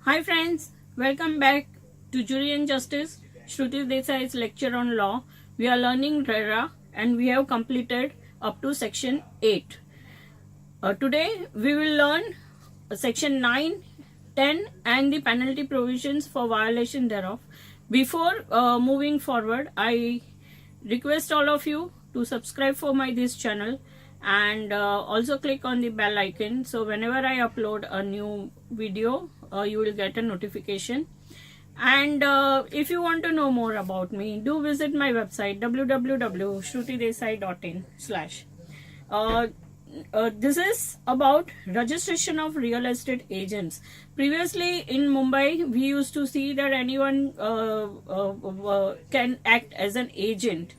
Hi friends, welcome back to Jury and Justice, Shruti Desai's lecture on law. We are learning RERA and we have completed up to section 8. Today we will learn section 9, 10 and the penalty provisions for violation thereof. Before moving forward, I request all of you to subscribe for this channel and also click on the bell icon, so whenever I upload a new video you will get a notification. And if you want to know more about me, do visit my website www.shrutidesai.in/. This is about registration of real estate agents. Previously in Mumbai, we used to see that anyone can act as an agent,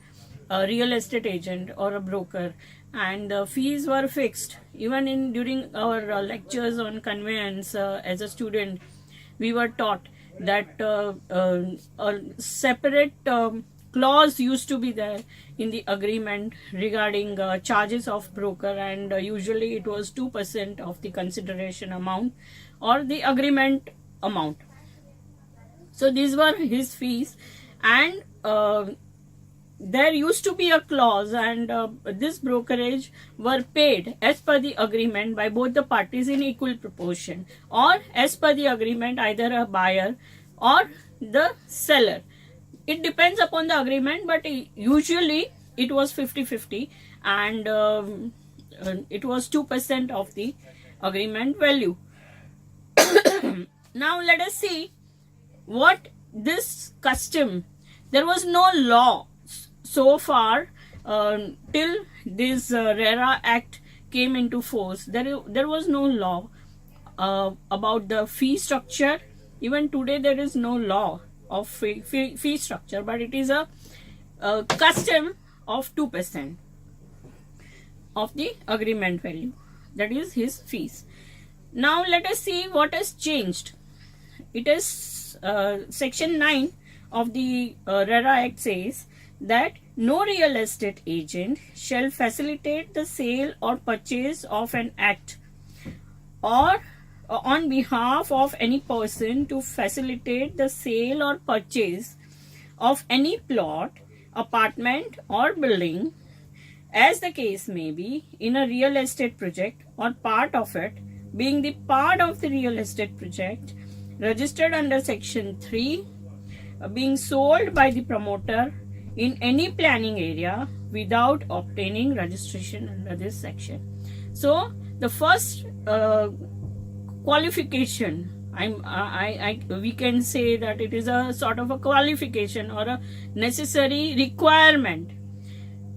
a real estate agent or a broker, and the fees were fixed. Even during our lectures on conveyance, as a student, we were taught that a separate clause used to be there in the agreement regarding charges of broker, and usually it was 2% of the consideration amount or the agreement amount. So these were his fees, and there used to be a clause, and this brokerage were paid as per the agreement by both the parties in equal proportion, or as per the agreement either a buyer or the seller. It depends upon the agreement, but usually it was 50-50, and it was 2% of the agreement value. Now let us see what this custom. There was no law so far till this RERA Act came into force. There was no law about the fee structure. Even today there is no law of fee structure, but it is a custom of 2% of the agreement value, that is his fees. Now let us see what has changed. It is section 9 of the RERA Act says that no real estate agent shall facilitate the sale or purchase of an act or on behalf of any person to facilitate the sale or purchase of any plot, apartment or building, as the case may be, in a real estate project or part of it, being the part of the real estate project registered under section 3, being sold by the promoter in any planning area without obtaining registration under this section. So the first qualification, we can say that it is a sort of a qualification or a necessary requirement,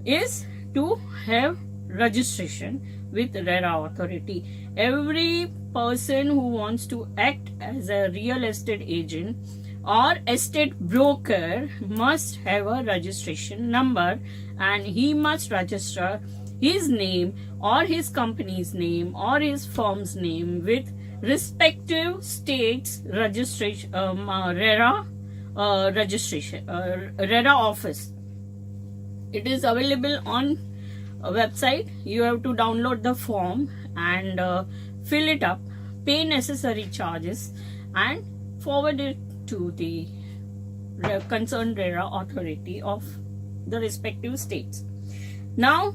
is to have registration with RERA authority. Every person who wants to act as a real estate agent or estate broker must have a registration number, and he must register his name or his company's name or his firm's name with respective states registration RERA RERA office. It is available on a website. You have to download the form and fill it up, pay necessary charges, and forward it to the concerned RERA authority of the respective states. Now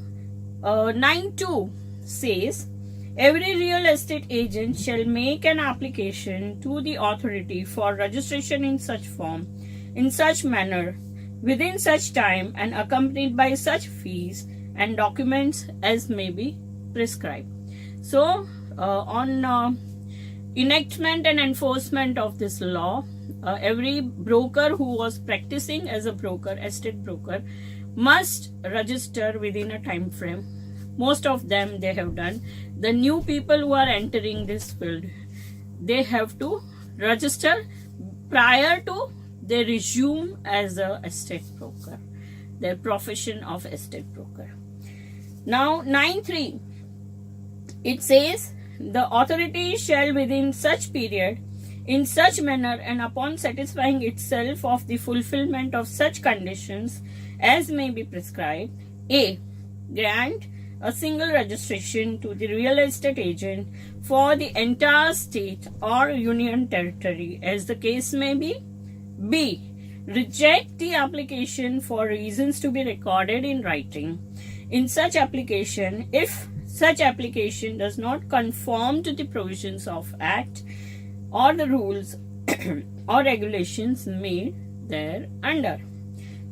9.2 says every real estate agent shall make an application to the authority for registration in such form, in such manner, within such time, and accompanied by such fees and documents as may be prescribed. So on enactment and enforcement of this law, every broker who was practicing as a broker, estate broker, must register within a time frame. Most of them they have done. The new people who are entering this field, they have to register prior to they resume as a estate broker, their profession of estate broker. Now 9.3, it says the authority shall within such period, in such manner, and upon satisfying itself of the fulfillment of such conditions as may be prescribed, A. Grant a single registration to the real estate agent for the entire state or union territory, as the case may be. B. Reject the application for reasons to be recorded in writing. In such application, if such application does not conform to the provisions of Act or the rules or regulations made thereunder.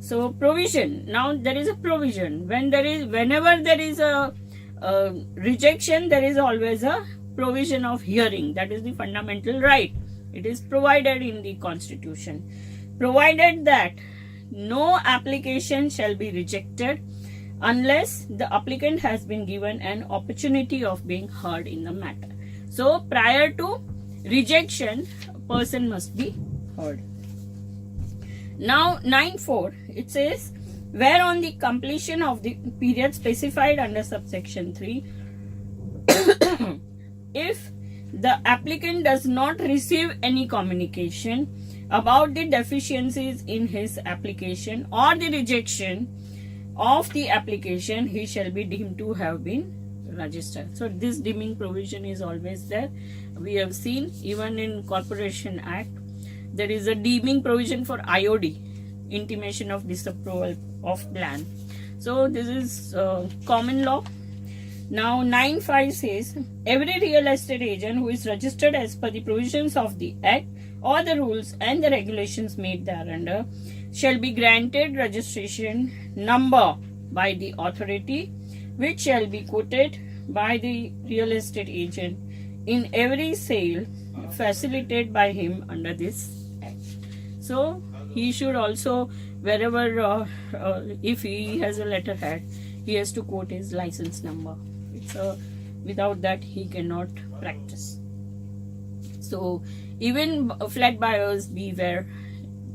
So provision. Now there is a provision. Whenever there is a rejection, there is always a provision of hearing. That is the fundamental right. It is provided in the Constitution. Provided that no application shall be rejected unless the applicant has been given an opportunity of being heard in the matter. So prior to rejection, a person must be heard. Now 9.4, it says, where on the completion of the period specified under subsection 3, if the applicant does not receive any communication about the deficiencies in his application or the rejection of the application, he shall be deemed to have been registered. So this deeming provision is always there. We have seen even in Corporation Act, there is a deeming provision for IOD, intimation of disapproval of plan. So this is common law. Now 9.5 says, every real estate agent who is registered as per the provisions of the Act or the rules and the regulations made thereunder shall be granted registration number by the authority, which shall be quoted by the real estate agent in every sale facilitated by him under this Act. So he should also, wherever if he has a letterhead, he has to quote his license number. Without that he cannot practice. So even flat buyers, beware.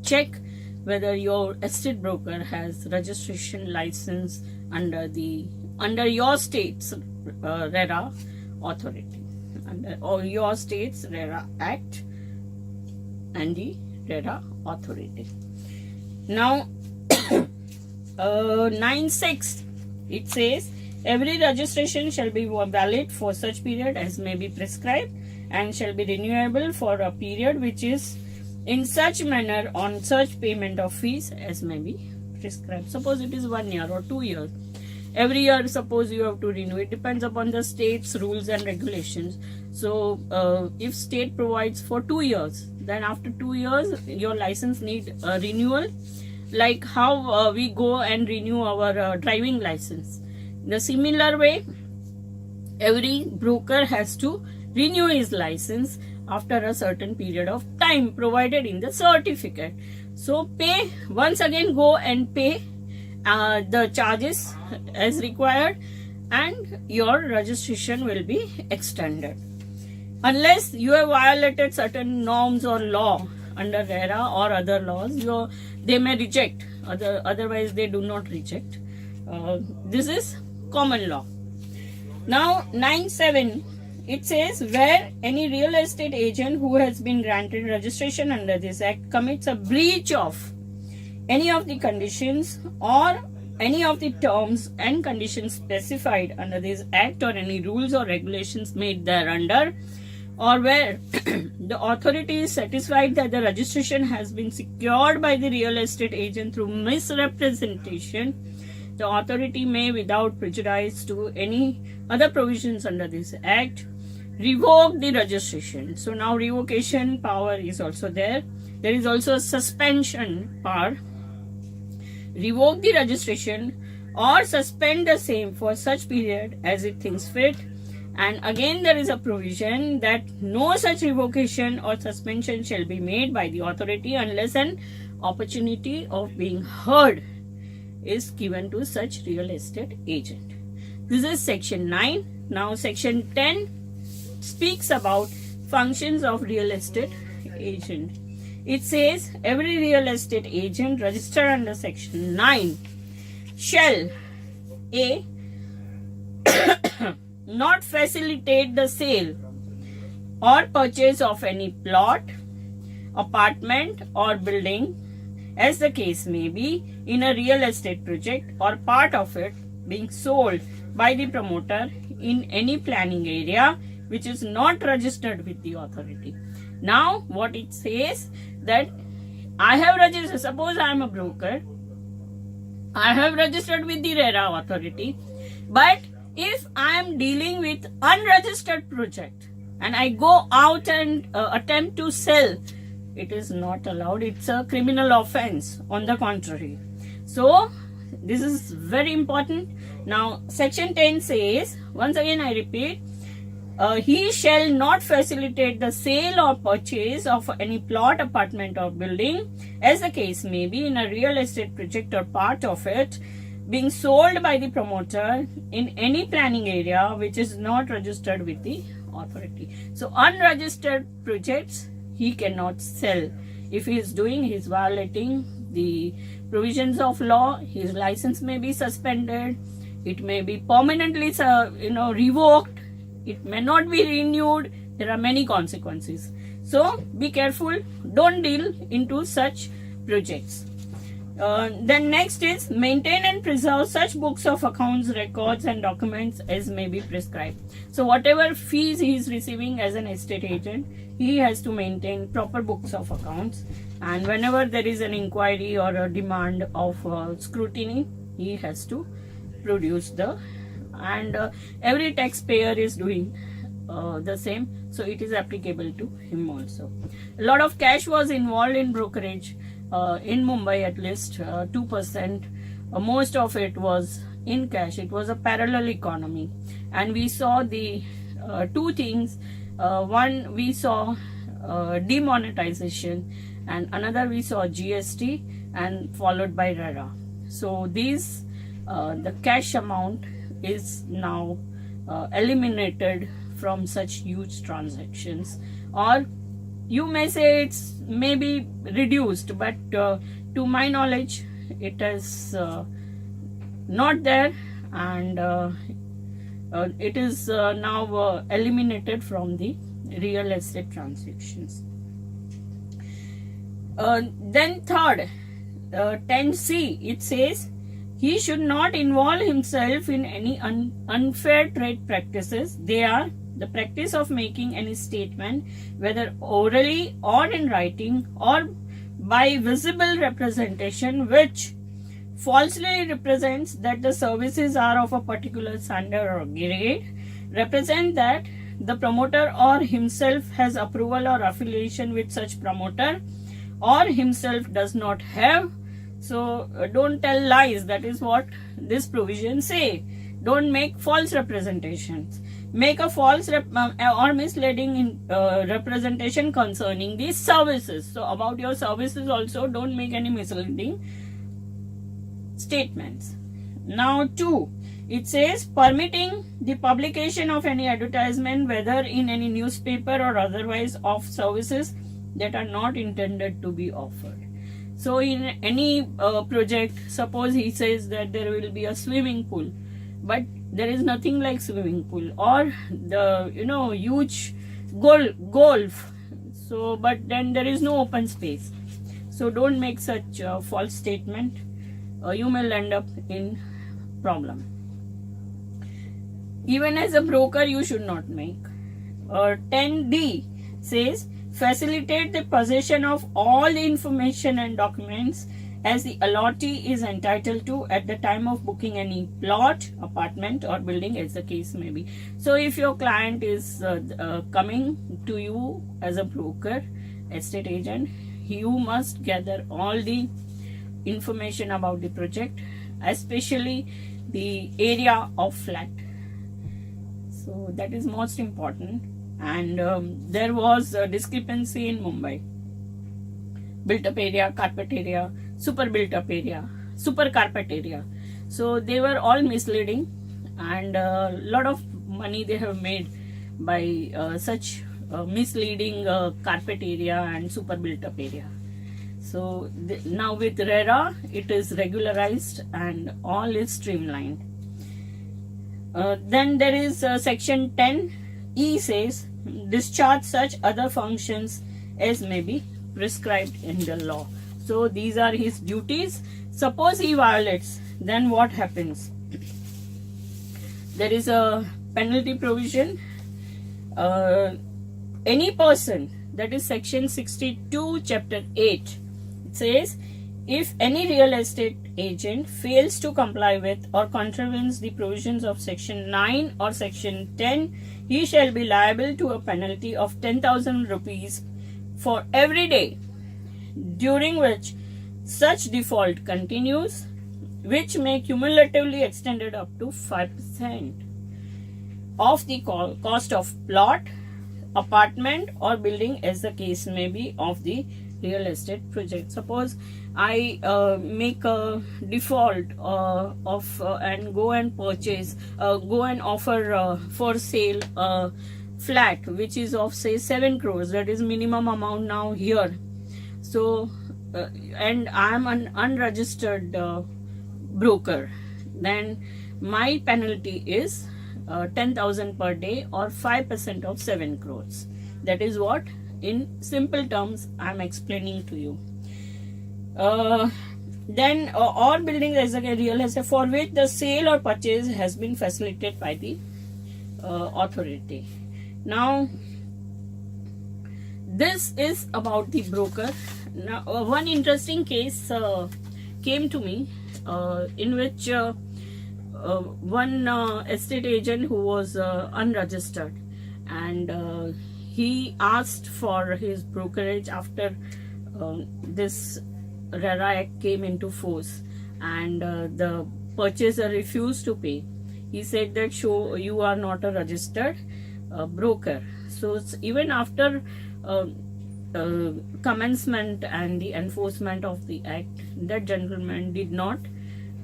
Check whether your estate broker has registration license under your state's RERA authority, or your state's RERA Act and the RERA authority. Now 9.6, it says, every registration shall be valid for such period as may be prescribed and shall be renewable for a period which is in such manner on such payment of fees as may be prescribed. Suppose it is 1 year or 2 years. Every year, suppose you have to renew. It depends upon the state's rules and regulations. So if state provides for 2 years, then after 2 years, your license need a renewal. Like how we go and renew our driving license. In a similar way, every broker has to renew his license after a certain period of time provided in the certificate. So pay, once again go and pay the charges as required, and your registration will be extended. Unless you have violated certain norms or law under RERA or other laws, they may reject. Otherwise they do not reject. This is common law. Now 9.7, it says, where any real estate agent who has been granted registration under this Act commits a breach of any of the conditions or any of the terms and conditions specified under this Act or any rules or regulations made thereunder, or where the authority is satisfied that the registration has been secured by the real estate agent through misrepresentation, the authority may, without prejudice to any other provisions under this Act, revoke the registration. So now revocation power is also there. There is also a suspension power. Revoke the registration or suspend the same for such period as it thinks fit. And again there is a provision that no such revocation or suspension shall be made by the authority unless an opportunity of being heard is given to such real estate agent. This is section 9. Now section 10 speaks about functions of real estate agent. It says, every real estate agent registered under section 9 shall A. not facilitate the sale or purchase of any plot, apartment or building, as the case may be, in a real estate project or part of it being sold by the promoter in any planning area which is not registered with the authority. Now what it says, that I have registered, suppose I am a broker, I have registered with the RERA authority, but if I am dealing with unregistered project and I go out and attempt to sell, it is not allowed. It's a criminal offense, on the contrary. So this is very important. Now section 10 says, once again I repeat, he shall not facilitate the sale or purchase of any plot, apartment or building, as the case may be, in a real estate project or part of it being sold by the promoter in any planning area which is not registered with the authority. So unregistered projects he cannot sell. If he is doing, he is violating the provisions of law. His license may be suspended, it may be permanently revoked, it may not be renewed. There are many consequences. So be careful, don't deal into such projects. Then next is, maintain and preserve such books of accounts, records and documents as may be prescribed. So whatever fees he is receiving as an estate agent, he has to maintain proper books of accounts, and whenever there is an inquiry or a demand of scrutiny, he has to produce and every taxpayer is doing the same, so it is applicable to him also. A lot of cash was involved in brokerage in Mumbai, at least 2%. Most of it was in cash. It was a parallel economy, and we saw the two things. One, we saw demonetization, and another we saw GST, and followed by RERA. So these the cash amount is now eliminated from such huge transactions, or you may say it's maybe reduced, but to my knowledge it is not there, and it is now eliminated from the real estate transactions. Then third, 10C, it says, he should not involve himself in any unfair trade practices. They are the practice of making any statement, whether orally or in writing or by visible representation, which falsely represents that the services are of a particular standard or grade, represent that the promoter or himself has approval or affiliation with such promoter, or himself does not have. So don't tell lies. That is what this provision say. Don't make false representations. Make a false or misleading representation concerning these services. So about your services also, don't make any misleading statements. Now 2, it says, permitting the publication of any advertisement, whether in any newspaper or otherwise, of services that are not intended to be offered. So in any project, suppose he says that there will be a swimming pool, but there is nothing like swimming pool, or the huge golf, so but then there is no open space. So don't make such a false statement. You may end up in problem. Even as a broker, you should not make. 10D says, facilitate the possession of all the information and documents as the allottee is entitled to at the time of booking any plot, apartment or building, as the case may be. So if your client is coming to you as a broker, estate agent, you must gather all the information about the project, especially the area of flat. So that is most important. And there was a discrepancy in Mumbai. Built up area, carpet area, super built up area, super carpet area. So they were all misleading, and a lot of money they have made by such misleading carpet area and super built up area. So now with RERA, it is regularized and all is streamlined. Then there is section 10E says, discharge such other functions as may be prescribed in the law. So these are his duties. Suppose he violates, then what happens? There is a penalty provision. uh, any person, that is section 62 chapter 8, it says, if any real estate agent fails to comply with or contravenes the provisions of section 9 or section 10, he shall be liable to a penalty of 10,000 rupees for every day during which such default continues, which may cumulatively extended up to 5% of the cost of plot, apartment or building as the case may be of the real estate project. Suppose I make a default of and go and purchase, go and offer for sale a flat which is of say 7 crores, that is minimum amount now here. So and I am an unregistered broker, then my penalty is 10,000 per day or 5% of 7 crores. That is what in simple terms I am explaining to you. Then or building as a real estate for which the sale or purchase has been facilitated by the authority. Now this is about the broker. Now one interesting case came to me in which one estate agent who was unregistered, and he asked for his brokerage after this RERA Act came into force, and the purchaser refused to pay. He said that show you are not a registered broker. So even after commencement and the enforcement of the act, that gentleman did not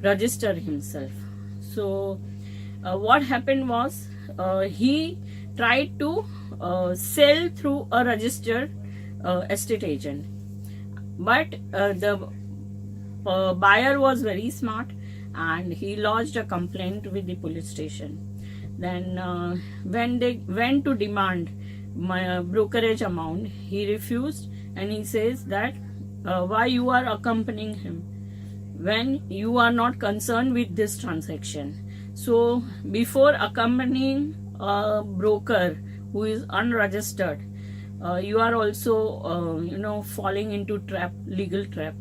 register himself. So what happened was he tried to sell through a registered estate agent, but the buyer was very smart and he lodged a complaint with the police station. Then when they went to demand my brokerage amount, he refused, and he says that why you are accompanying him when you are not concerned with this transaction. So before accompanying a broker who is unregistered, you are also falling into legal trap.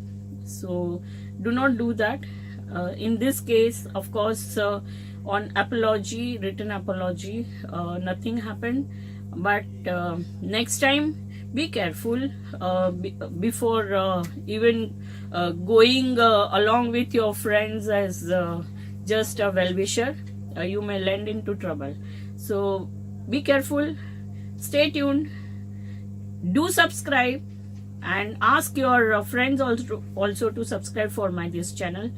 So do not do that. In this case, of course, on apology, written apology, nothing happened. But next time, be careful before even going along with your friends as just a well-wisher. You may land into trouble. So be careful, stay tuned, do subscribe, and ask your friends also to subscribe for this channel.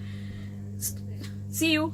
See you.